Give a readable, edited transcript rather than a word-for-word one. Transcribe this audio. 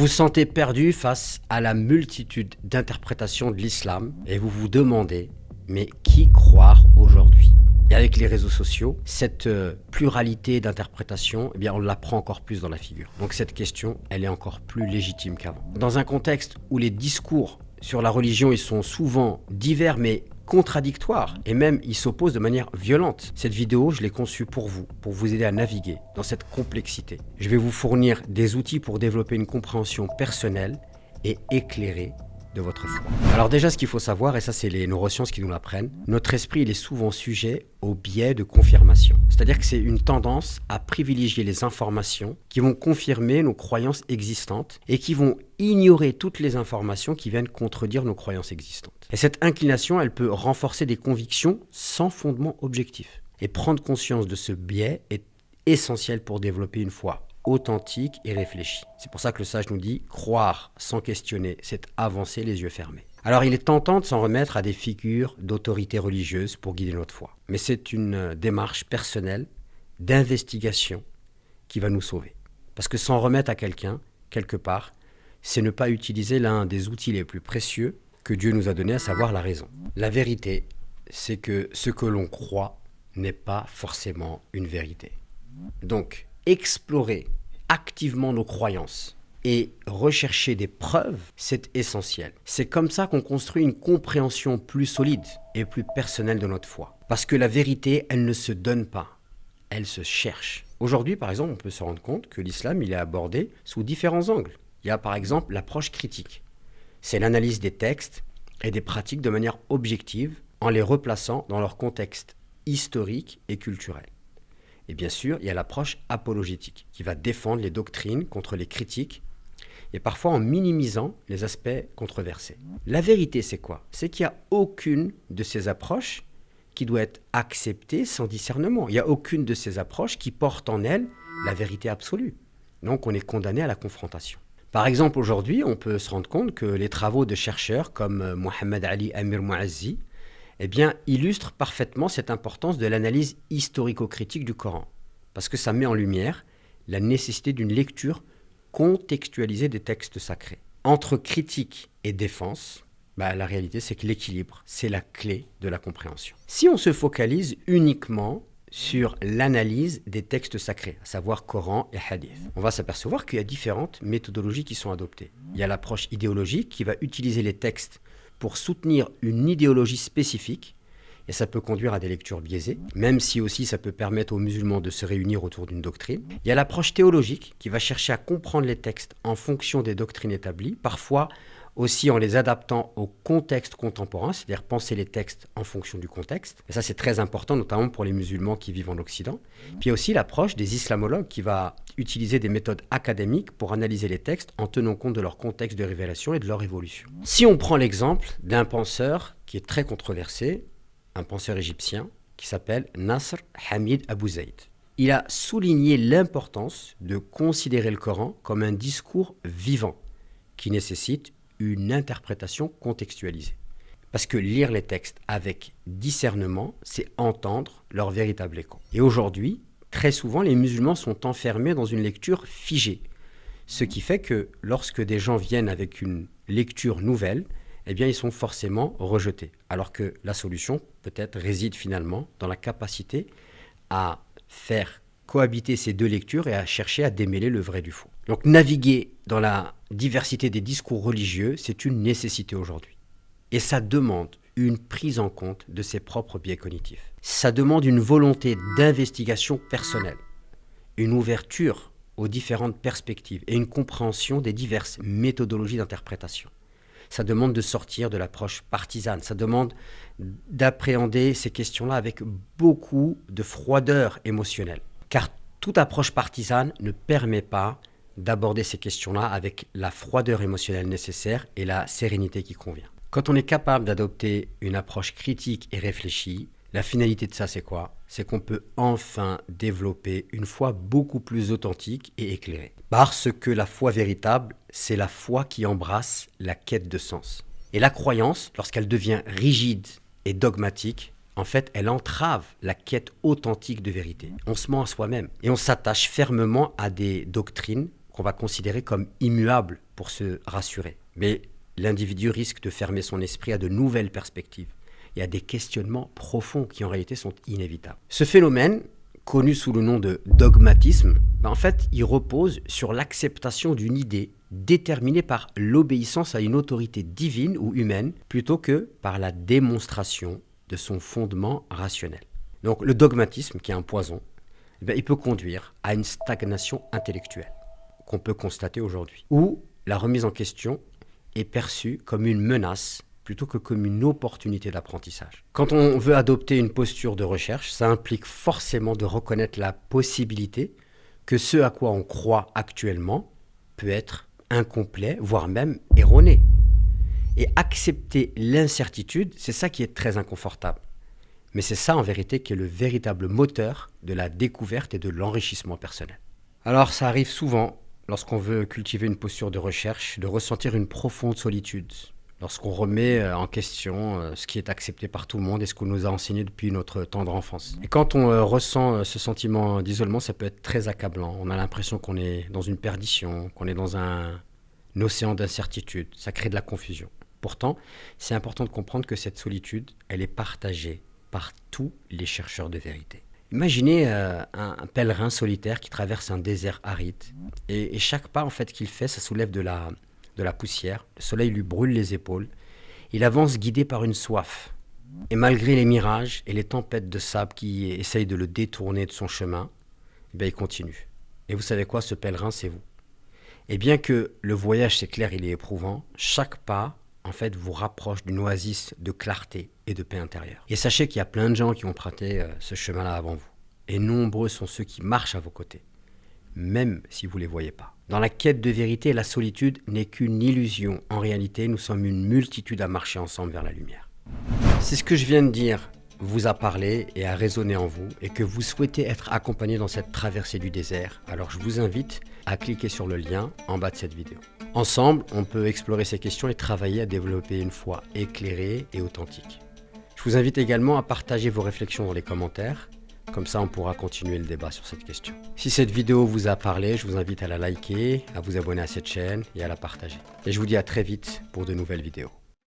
vous sentez perdu face à la multitude d'interprétations de l'islam et vous vous demandez, mais qui croire aujourd'hui ? Et avec les réseaux sociaux, cette pluralité d'interprétations, eh bien, on la prend encore plus dans la figure. Donc cette question, elle est encore plus légitime qu'avant. Dans un contexte où les discours sur la religion, ils sont souvent divers mais contradictoires et même ils s'opposent de manière violente. Cette vidéo, je l'ai conçue pour vous aider à naviguer dans cette complexité. Je vais vous fournir des outils pour développer une compréhension personnelle et éclairée de votre foi. Alors déjà, ce qu'il faut savoir, et ça c'est les neurosciences qui nous l'apprennent, notre esprit il est souvent sujet au biais de confirmation. C'est-à-dire que c'est une tendance à privilégier les informations qui vont confirmer nos croyances existantes et qui vont ignorer toutes les informations qui viennent contredire nos croyances existantes. Et cette inclination, elle peut renforcer des convictions sans fondement objectif. Et prendre conscience de ce biais est essentiel pour développer une foi authentique et réfléchi. C'est pour ça que le sage nous dit « croire sans questionner, c'est avancer les yeux fermés ». Alors il est tentant de s'en remettre à des figures d'autorité religieuse pour guider notre foi. Mais c'est une démarche personnelle, d'investigation, qui va nous sauver. Parce que s'en remettre à quelqu'un, quelque part, c'est ne pas utiliser l'un des outils les plus précieux que Dieu nous a donné, à savoir la raison. La vérité, c'est que ce que l'on croit n'est pas forcément une vérité. Donc, explorer activement nos croyances et rechercher des preuves, c'est essentiel. C'est comme ça qu'on construit une compréhension plus solide et plus personnelle de notre foi. Parce que la vérité, elle ne se donne pas, elle se cherche. Aujourd'hui, par exemple, on peut se rendre compte que l'islam, il est abordé sous différents angles. Il y a par exemple l'approche critique. C'est l'analyse des textes et des pratiques de manière objective en les replaçant dans leur contexte historique et culturel. Et bien sûr, il y a l'approche apologétique qui va défendre les doctrines contre les critiques et parfois en minimisant les aspects controversés. La vérité, c'est quoi ? C'est qu'il n'y a aucune de ces approches qui doit être acceptée sans discernement. Il n'y a aucune de ces approches qui porte en elle la vérité absolue. Donc on est condamné à la confrontation. Par exemple, aujourd'hui, on peut se rendre compte que les travaux de chercheurs comme Mohamed Ali Amir Mouazzi illustre parfaitement cette importance de l'analyse historico-critique du Coran. Parce que ça met en lumière la nécessité d'une lecture contextualisée des textes sacrés. Entre critique et défense, la réalité c'est que l'équilibre, c'est la clé de la compréhension. Si on se focalise uniquement sur l'analyse des textes sacrés, à savoir Coran et Hadith, on va s'apercevoir qu'il y a différentes méthodologies qui sont adoptées. Il y a l'approche idéologique qui va utiliser les textes pour soutenir une idéologie spécifique, et ça peut conduire à des lectures biaisées, même si aussi ça peut permettre aux musulmans de se réunir autour d'une doctrine. Il y a l'approche théologique qui va chercher à comprendre les textes en fonction des doctrines établies, parfois aussi en les adaptant au contexte contemporain, c'est-à-dire penser les textes en fonction du contexte. Et ça, c'est très important, notamment pour les musulmans qui vivent en Occident. Puis il y a aussi l'approche des islamologues qui va utiliser des méthodes académiques pour analyser les textes en tenant compte de leur contexte de révélation et de leur évolution. Si on prend l'exemple d'un penseur qui est très controversé, un penseur égyptien qui s'appelle Nasr Hamid Abu Zayd. Il a souligné l'importance de considérer le Coran comme un discours vivant qui nécessite une interprétation contextualisée. Parce que lire les textes avec discernement, c'est entendre leur véritable écho. Et aujourd'hui, très souvent, les musulmans sont enfermés dans une lecture figée. Ce qui fait que lorsque des gens viennent avec une lecture nouvelle, ils sont forcément rejetés. Alors que la solution, peut-être, réside finalement dans la capacité à faire cohabiter ces deux lectures et à chercher à démêler le vrai du faux. Donc naviguer dans la diversité des discours religieux, c'est une nécessité aujourd'hui. Et ça demande une prise en compte de ses propres biais cognitifs. Ça demande une volonté d'investigation personnelle, une ouverture aux différentes perspectives et une compréhension des diverses méthodologies d'interprétation. Ça demande de sortir de l'approche partisane, ça demande d'appréhender ces questions-là avec beaucoup de froideur émotionnelle. Car toute approche partisane ne permet pas d'aborder ces questions-là avec la froideur émotionnelle nécessaire et la sérénité qui convient. Quand on est capable d'adopter une approche critique et réfléchie, la finalité de ça, c'est quoi ? C'est qu'on peut enfin développer une foi beaucoup plus authentique et éclairée. Parce que la foi véritable, c'est la foi qui embrasse la quête de sens. Et la croyance, lorsqu'elle devient rigide et dogmatique, en fait, elle entrave la quête authentique de vérité. On se ment à soi-même et on s'attache fermement à des doctrines qu'on va considérer comme immuables pour se rassurer. Mais l'individu risque de fermer son esprit à de nouvelles perspectives et à des questionnements profonds qui en réalité sont inévitables. Ce phénomène, connu sous le nom de dogmatisme, en fait, il repose sur l'acceptation d'une idée déterminée par l'obéissance à une autorité divine ou humaine plutôt que par la démonstration de son fondement rationnel. Donc le dogmatisme, qui est un poison, il peut conduire à une stagnation intellectuelle qu'on peut constater aujourd'hui, où la remise en question est perçue comme une menace plutôt que comme une opportunité d'apprentissage. Quand on veut adopter une posture de recherche, ça implique forcément de reconnaître la possibilité que ce à quoi on croit actuellement peut être incomplet, voire même erroné. Et accepter l'incertitude, c'est ça qui est très inconfortable. Mais c'est ça en vérité qui est le véritable moteur de la découverte et de l'enrichissement personnel. Alors ça arrive souvent, lorsqu'on veut cultiver une posture de recherche, de ressentir une profonde solitude, lorsqu'on remet en question ce qui est accepté par tout le monde et ce qu'on nous a enseigné depuis notre tendre enfance. Et quand on ressent ce sentiment d'isolement, ça peut être très accablant. On a l'impression qu'on est dans une perdition, qu'on est dans un océan d'incertitude. Ça crée de la confusion. Pourtant, c'est important de comprendre que cette solitude, elle est partagée par tous les chercheurs de vérité. Imaginez un pèlerin solitaire qui traverse un désert aride et chaque pas en fait qu'il fait, ça soulève de la poussière. Le soleil lui brûle les épaules. Il avance guidé par une soif. Et malgré les mirages et les tempêtes de sable qui essayent de le détourner de son chemin, il continue. Et vous savez quoi, ce pèlerin, c'est vous. Et bien que le voyage, c'est clair, il est éprouvant, chaque pas en fait, vous rapproche d'une oasis de clarté et de paix intérieure. Et sachez qu'il y a plein de gens qui ont emprunté ce chemin-là avant vous. Et nombreux sont ceux qui marchent à vos côtés, même si vous ne les voyez pas. Dans la quête de vérité, la solitude n'est qu'une illusion. En réalité, nous sommes une multitude à marcher ensemble vers la lumière. Si ce que je viens de dire vous a parlé et a résonné en vous, et que vous souhaitez être accompagné dans cette traversée du désert, alors je vous invite à cliquer sur le lien en bas de cette vidéo. Ensemble, on peut explorer ces questions et travailler à développer une foi éclairée et authentique. Je vous invite également à partager vos réflexions dans les commentaires, comme ça on pourra continuer le débat sur cette question. Si cette vidéo vous a parlé, je vous invite à la liker, à vous abonner à cette chaîne et à la partager. Et je vous dis à très vite pour de nouvelles vidéos.